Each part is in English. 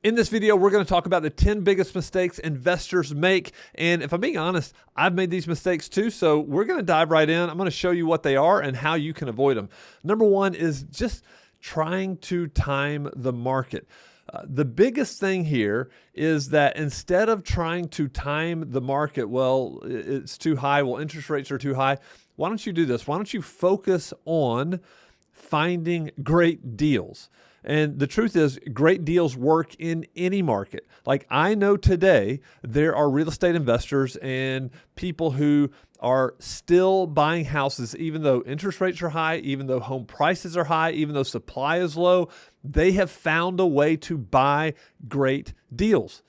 In this video, we're going to talk about the 10 biggest mistakes investors make. And if I'm being honest, I've made these mistakes too. So we're going to dive right in. I'm going to show you what they are and how you can avoid them. Number one is just trying to time the market. The biggest thing here is that instead of trying to time the market, well, it's too high, well, interest rates are too high. Why don't you do this? Why don't you focus on finding great deals? And the truth is, great deals work in any market. Like, I know today there are real estate investors and people who are still buying houses, even though interest rates are high, even though home prices are high, even though supply is low. They have found a way to buy great deals.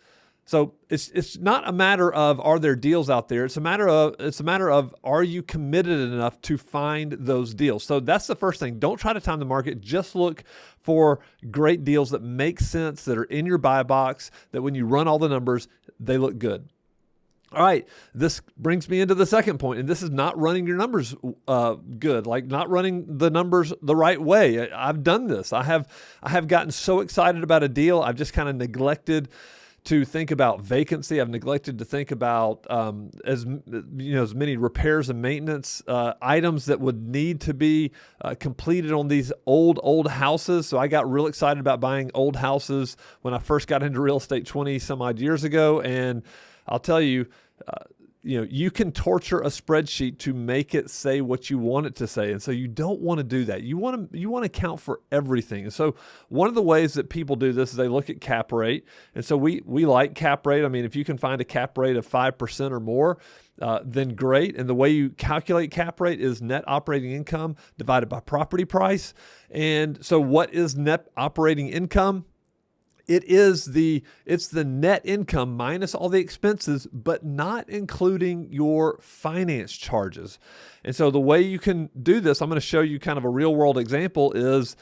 So it's not a matter of are there deals out there. It's a matter of are you committed enough to find those deals. So that's the first thing. Don't try to time the market. Just look for great deals that make sense, that are in your buy box, that when you run all the numbers, they look good. All right, this brings me into the second point, and this is not running your numbers good, like not running the numbers the right way. I've done this. I have gotten so excited about a deal, I've just kind of neglected to think about vacancy. I've neglected to think about as many repairs and maintenance items that would need to be completed on these old houses. So I got real excited about buying old houses when I first got into real estate 20 some odd years ago. And I'll tell you, you can torture a spreadsheet to make it say what you want it to say. And so you don't want to do that. You want to account for everything. And so one of the ways that people do this is they look at cap rate. And so we like cap rate. I mean, if you can find a cap rate of 5% or more, then great. And the way you calculate cap rate is net operating income divided by property price. And so what is net operating income? It's the net income minus all the expenses, but not including your finance charges. And so the way you can do this, I'm going to show you kind of a real world example, is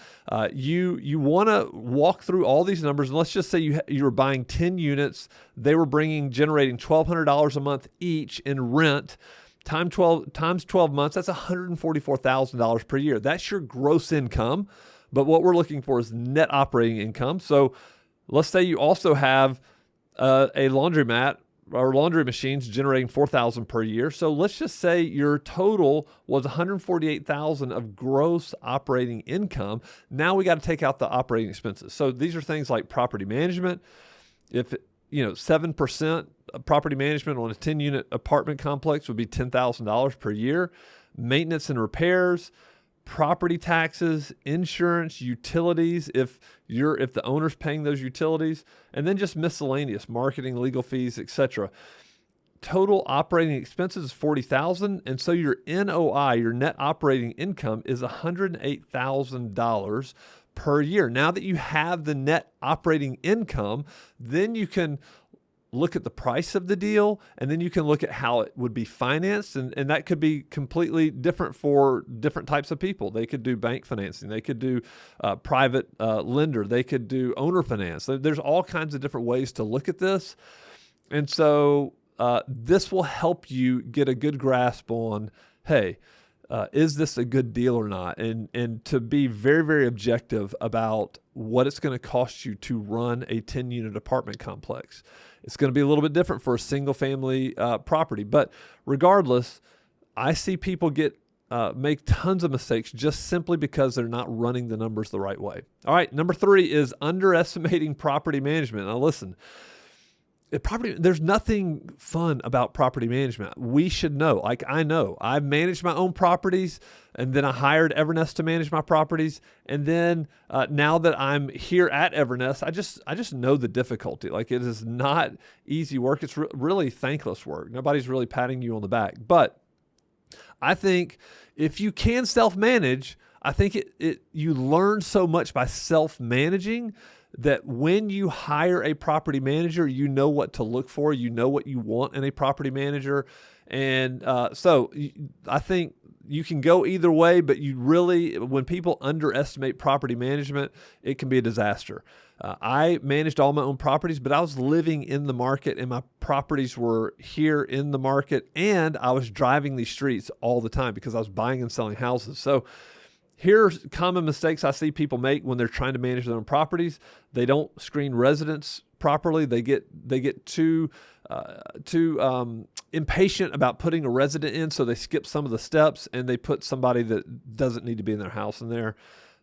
you want to walk through all these numbers. And let's just say you were buying 10 units. They were generating $1,200 a month each in rent. Times 12 months, that's $144,000 per year. That's your gross income. But what we're looking for is net operating income. So let's say you also have a laundromat or laundry machines generating $4,000 per year. So let's just say your total was $148,000 of gross operating income. Now we got to take out the operating expenses. So these are things like property management. If 7% of property management on a 10-unit apartment complex would be $10,000 per year. Maintenance and repairs, property taxes, insurance, utilities, if the owner's paying those utilities, and then just miscellaneous, marketing, legal fees, etc. Total operating expenses is $40,000, and so your NOI, your net operating income, is $108,000 per year. Now that you have the net operating income, then you can look at the price of the deal, and then you can look at how it would be financed. And that could be completely different for different types of people. They could do bank financing. They could do private lender. They could do owner finance. There's all kinds of different ways to look at this. And so this will help you get a good grasp on, hey, is this a good deal or not? And to be very, very objective about what it's going to cost you to run a 10-unit apartment complex. It's going to be a little bit different for a single-family property. But regardless, I see people make tons of mistakes just simply because they're not running the numbers the right way. All right, number 3 is underestimating property management. Now listen, there's nothing fun about property management. We should know. Like, I know. I've managed my own properties, and then I hired Evernest to manage my properties. And then now that I'm here at Evernest, I just know the difficulty. Like, it is not easy work. It's really thankless work. Nobody's really patting you on the back. But I think if you can self-manage, I think you learn so much by self-managing that when you hire a property manager, you know what to look for. You know what you want in a property manager. And so I think you can go either way, but when people underestimate property management, it can be a disaster. I managed all my own properties, but I was living in the market and my properties were here in the market, and I was driving these streets all the time because I was buying and selling houses. So Here's common mistakes I see people make when they're trying to manage their own properties. They don't screen residents properly. They get too impatient about putting a resident in, so they skip some of the steps and they put somebody that doesn't need to be in their house in there.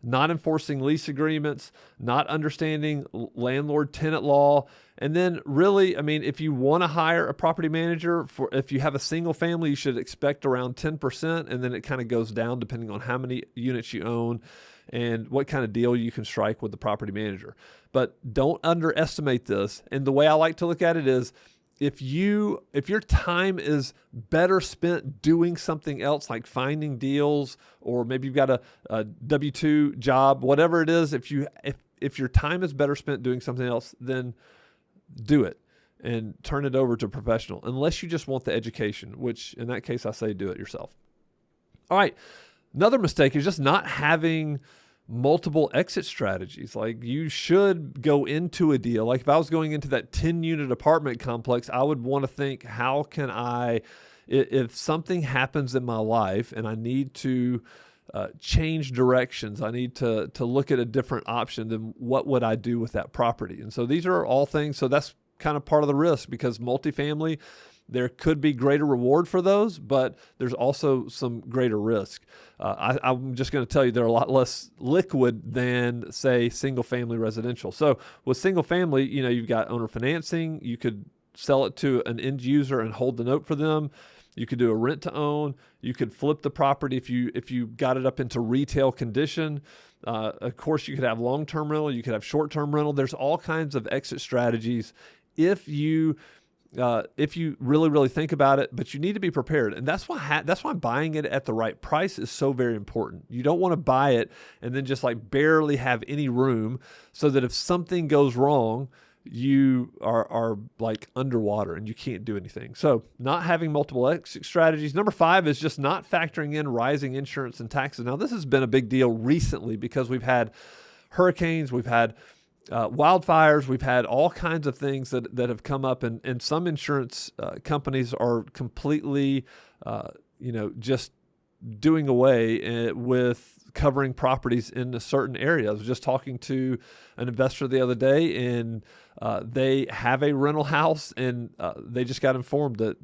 Not enforcing lease agreements, not understanding landlord-tenant law. And then really, I mean, if you want to hire a property manager, if you have a single family, you should expect around 10%, and then it kind of goes down depending on how many units you own and what kind of deal you can strike with the property manager. But don't underestimate this. And the way I like to look at it is, if your time is better spent doing something else, like finding deals, or maybe you've got a W-2 job, whatever it is, if your time is better spent doing something else, then do it and turn it over to a professional, unless you just want the education, which in that case I say do it yourself. All right. Another mistake is just not having multiple exit strategies. Like, you should go into a deal. Like, if I was going into that 10-unit apartment complex, I would want to think, how can if something happens in my life and I need to change directions, I need to look at a different option, then what would I do with that property? And so these are all things. So that's kind of part of the risk, because multifamily, there could be greater reward for those, but there's also some greater risk. I'm just going to tell you, they're a lot less liquid than, say, single-family residential. So with single-family, you've got owner financing. You could sell it to an end user and hold the note for them. You could do a rent-to-own. You could flip the property if you got it up into retail condition. Of course, you could have long-term rental. You could have short-term rental. There's all kinds of exit strategies if you really, really think about it, but you need to be prepared. And that's why buying it at the right price is so very important. You don't want to buy it and then just like barely have any room, so that if something goes wrong, you are like underwater and you can't do anything. So not having multiple exit strategies. Number 5 is just not factoring in rising insurance and taxes. Now, this has been a big deal recently because we've had hurricanes, we've had wildfires, we've had all kinds of things that have come up, and some insurance companies are completely, just doing away with covering properties in a certain area. I was just talking to an investor the other day, and they have a rental house, and they just got informed that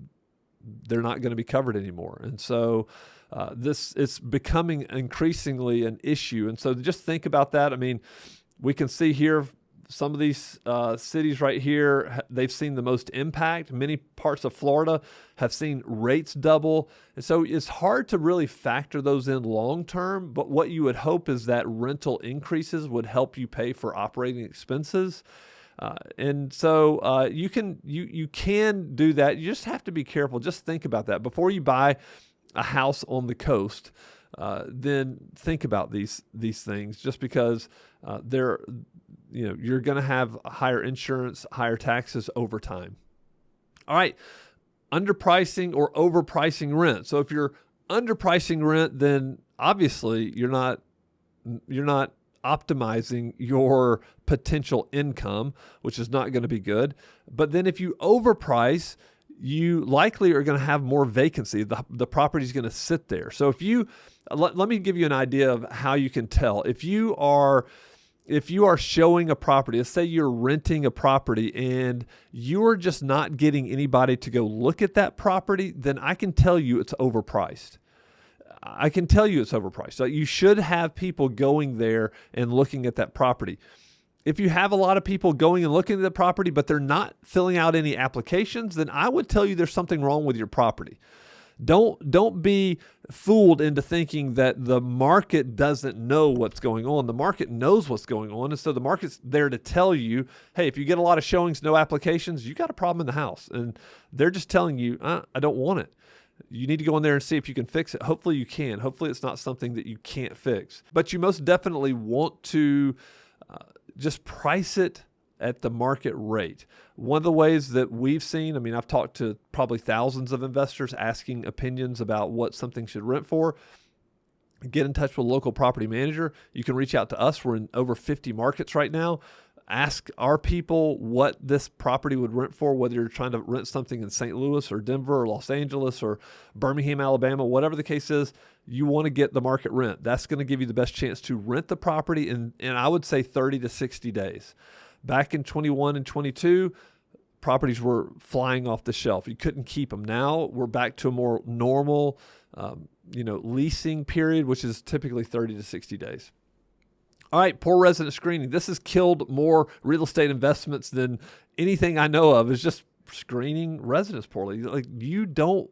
they're not going to be covered anymore. And so it's becoming increasingly an issue. And so just think about that. I mean, we can see here some of these cities right here, they've seen the most impact. Many parts of Florida have seen rates double. And so it's hard to really factor those in long term, but what you would hope is that rental increases would help you pay for operating expenses. And so you can do that. You just have to be careful. Just think about that before you buy a house on the coast. Then think about these things, just because you're going to have higher insurance, higher taxes over time. All right, underpricing or overpricing rent. So if you're underpricing rent, then obviously you're not optimizing your potential income, which is not going to be good. But then if you overprice, you likely are going to have more vacancy. The property is going to sit there. So let me give you an idea of how you can tell. If you are showing a property, let's say you're renting a property and you're just not getting anybody to go look at that property, then I can tell you it's overpriced. So you should have people going there and looking at that property. If you have a lot of people going and looking at the property, but they're not filling out any applications, then I would tell you there's something wrong with your property. Don't be fooled into thinking that the market doesn't know what's going on. The market knows what's going on. And so the market's there to tell you, hey, if you get a lot of showings, no applications, you got a problem in the house. And they're just telling you, I don't want it. You need to go in there and see if you can fix it. Hopefully you can. Hopefully it's not something that you can't fix. But you most definitely want to just price it at the market rate. One of the ways that we've seen, I've talked to probably thousands of investors asking opinions about what something should rent for. Get in touch with a local property manager. You can reach out to us. We're in over 50 markets right now. Ask our people what this property would rent for, whether you're trying to rent something in St. Louis or Denver or Los Angeles or Birmingham, Alabama, whatever the case is. You want to get the market rent. That's going to give you the best chance to rent the property in I would say 30 to 60 days. Back in 21 and 22, properties were flying off the shelf. You couldn't keep them. Now we're back to a more normal, leasing period, which is typically 30 to 60 days. All right, poor resident screening. This has killed more real estate investments than anything I know of, is just screening residents poorly. Like you do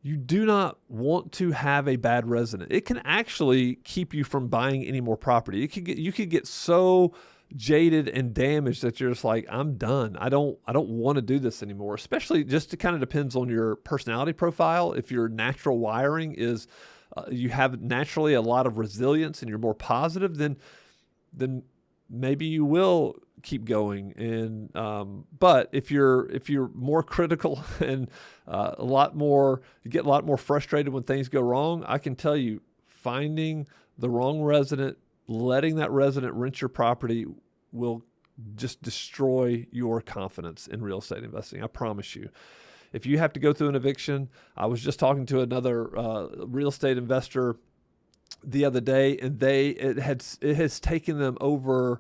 not want to have a bad resident. It can actually keep you from buying any more property. You could get so jaded and damaged that you're just like, I'm done. I don't want to do this anymore. Especially just it kind of depends on your personality profile. If your natural wiring is you have naturally a lot of resilience and you're more positive, then maybe you will keep going. And but if you're more critical and you get a lot more frustrated when things go wrong, I can tell you, finding the wrong resident, letting that resident rent your property will just destroy your confidence in real estate investing. I promise you. If you have to go through an eviction, I was just talking to another real estate investor the other day, and it has taken them right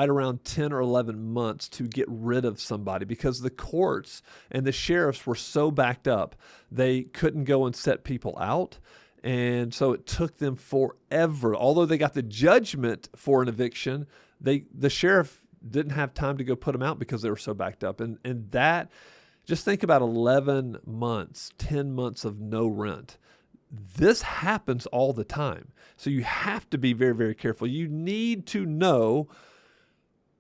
around 10 or 11 months to get rid of somebody because the courts and the sheriffs were so backed up, they couldn't go and set people out. And so it took them forever. Although they got the judgment for an eviction, the sheriff didn't have time to go put them out because they were so backed up. And that, just think about 11 months, 10 months of no rent. This happens all the time. So you have to be very, very careful. You need to know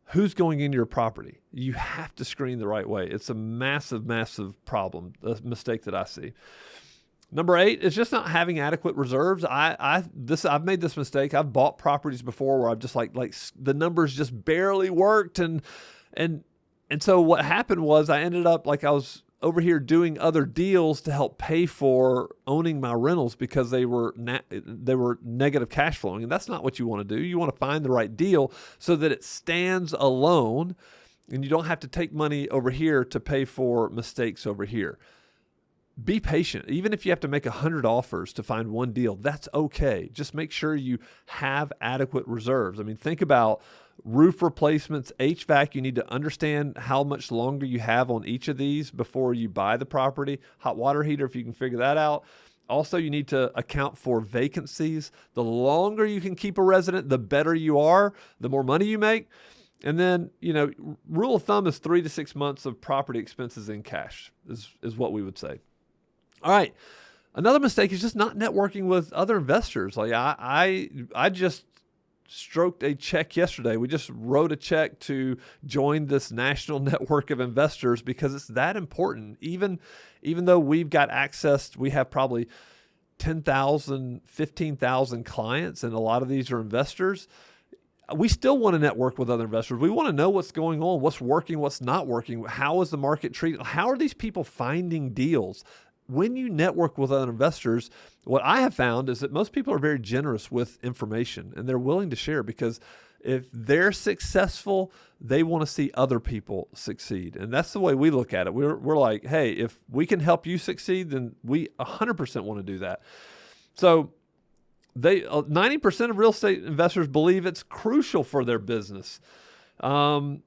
who's going into your property. You have to screen the right way. It's a massive, massive problem, a mistake that I see. Number 8 is just not having adequate reserves. I've made this mistake. I've bought properties before where I've just like the numbers just barely worked, and so what happened was I ended up I was over here doing other deals to help pay for owning my rentals because they were negative cash flowing, and that's not what you want to do. You want to find the right deal so that it stands alone, and you don't have to take money over here to pay for mistakes over here. Be patient. Even if you have to make 100 offers to find one deal, that's okay. Just make sure you have adequate reserves. I mean, think about roof replacements, HVAC. You need to understand how much longer you have on each of these before you buy the property. Hot water heater, if you can figure that out. Also, you need to account for vacancies. The longer you can keep a resident, the better you are, the more money you make. And then, rule of thumb is 3 to 6 months of property expenses in cash is what we would say. All right. Another mistake is just not networking with other investors. Like I just stroked a check yesterday. We just wrote a check to join this national network of investors because it's that important. Even though we've got access, we have probably 10,000, 15,000 clients, and a lot of these are investors. We still want to network with other investors. We want to know what's going on, what's working, what's not working. How is the market treating? How are these people finding deals? When you network with other investors, what I have found is that most people are very generous with information and they're willing to share because if they're successful, they want to see other people succeed. And that's the way we look at it. We're like, hey, if we can help you succeed, then we 100% want to do that. So 90% of real estate investors believe it's crucial for their business. I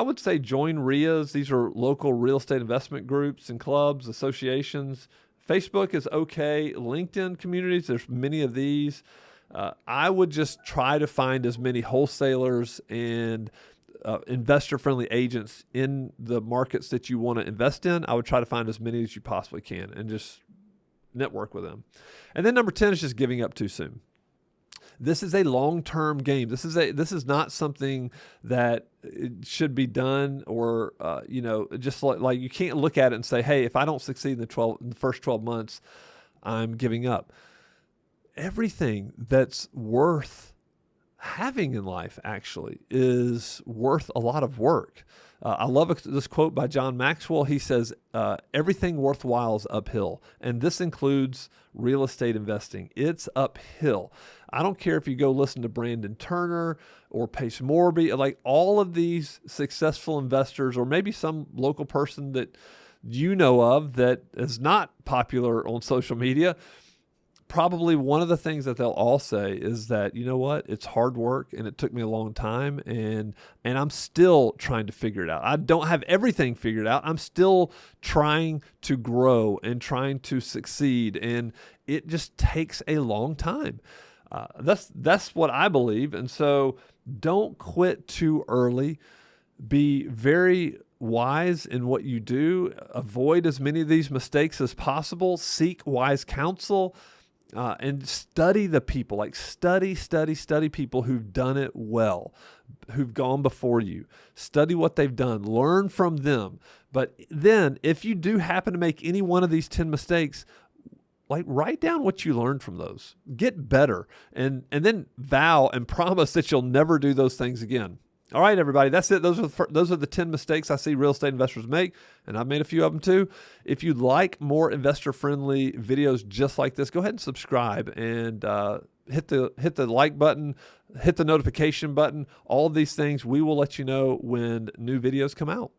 would say join RIAs. These are local real estate investment groups and clubs, associations. Facebook is okay. LinkedIn communities, there's many of these. I would just try to find as many wholesalers and investor-friendly agents in the markets that you want to invest in. I would try to find as many as you possibly can and just network with them. And then number 10 is just giving up too soon. This is a long-term game. This is not something that should be done or, just like you can't look at it and say, hey, if I don't succeed in the first 12 months, I'm giving up. Everything that's worth having in life actually is worth a lot of work. I love this quote by John Maxwell. He says, everything worthwhile is uphill. And this includes real estate investing. It's uphill. I don't care if you go listen to Brandon Turner or Pace Morby, like all of these successful investors, or maybe some local person that you know of that is not popular on social media. Probably one of the things that they'll all say is that, you know what, it's hard work and it took me a long time and I'm still trying to figure it out. I don't have everything figured out. I'm still trying to grow and trying to succeed, and it just takes a long time. That's what I believe. And so don't quit too early. Be very wise in what you do. Avoid as many of these mistakes as possible. Seek wise counsel. And study the people, like study people who've done it well, who've gone before you. Study what they've done, learn from them. But then if you do happen to make any one of these 10 mistakes, like write down what you learned from those, get better, and then vow and promise that you'll never do those things again. All right, everybody, that's it. Those are the 10 mistakes I see real estate investors make, and I've made a few of them too. If you'd like more investor-friendly videos just like this, go ahead and subscribe and hit the like button, hit the notification button. All of these things, we will let you know when new videos come out.